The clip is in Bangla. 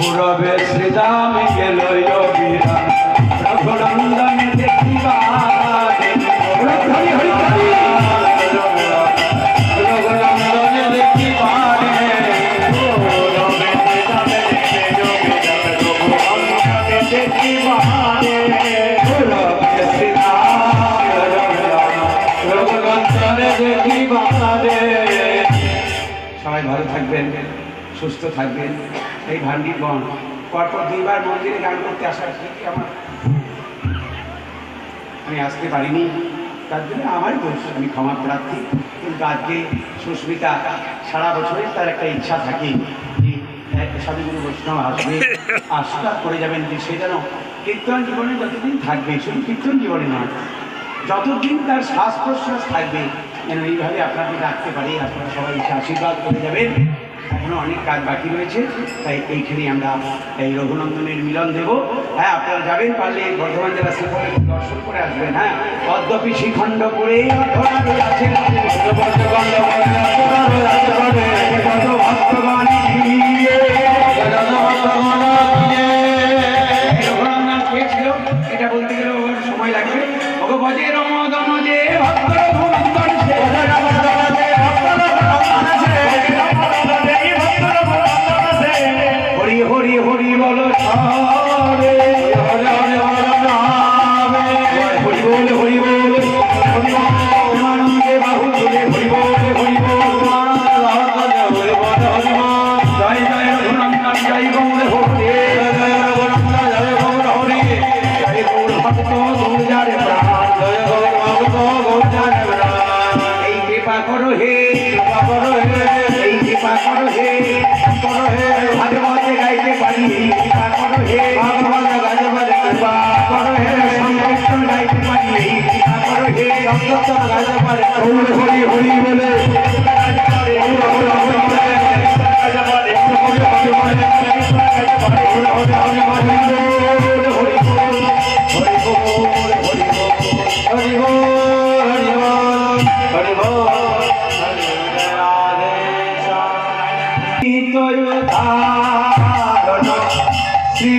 পুরবে শ্রীরাম গেল বিরাম রঘুনন্দনে দেখিবা রঘুনন্দনে দেখিবা সবাই ভালো থাকবেন, সুস্থ থাকবেন। এই ভান্ডির বন পরপর দুইবার মন্দিরে গান করতে আসার আমার আমি আসতে পারিনি, তার জন্য আমারই দোষ, আমি ক্ষমা প্রার্থী। কিন্তু আজকে সুস্মিতা সারা বছরই তার একটা ইচ্ছা থাকে যে সাধুগুরু বৈষ্ণব আসবে, আশীর্বাদ করে যাবেন যে সে যেন কীর্তন জীবনে যতদিন থাকবে, শুধু কীর্তন জীবনে নয়, যতদিন তার শ্বাস প্রশ্বাস থাকবে যেন এইভাবে আপনাকে ডাকতে পারি। আপনারা সবাই এসে আশীর্বাদ করে যাবেন। এখনও অনেক কাজ বাকি রয়েছে, তাই এইখানেই আমরা এই রঘুনন্দনের মিলন দেব। হ্যাঁ, আপনারা যাবেন, পারলে বর্ধমান জেলা শ্রীখণ্ডে দর্শন করে আসবেন। হ্যাঁ, অদ্যপি শ্রীখণ্ড করে এটা বলতে গেলে সময় লাগবে। ভগবজে রমদন যে হরি হরি হরি বল হরে হরে হরে হরি বল হরি বল আনন্দে বাহু তুলে হরি বল হরি বল হরি বল হরি বল জয় জয় রঘুনন্দন জয় গৌর হরে জয় রঘুনন্দন জয় গৌর হরে জয় গৌর ভক্ত গৌর যারে প্রাণ জয় গৌর ভক্ত গৌর যারে প্রাণ। এই কৃপা করো হে, কৃপা করো হে, এই কৃপা করো হে, করো হে ভাগবতে গাইতে পারি, কৃপা করো হে ভাগবত গাইতে পারি, কৃপা করো হে সংকীর্তন গাইতে পারি, কৃপা করো হে সংকীর্তন গাইতে পারি। হরি হরি হরি বলে শ্রী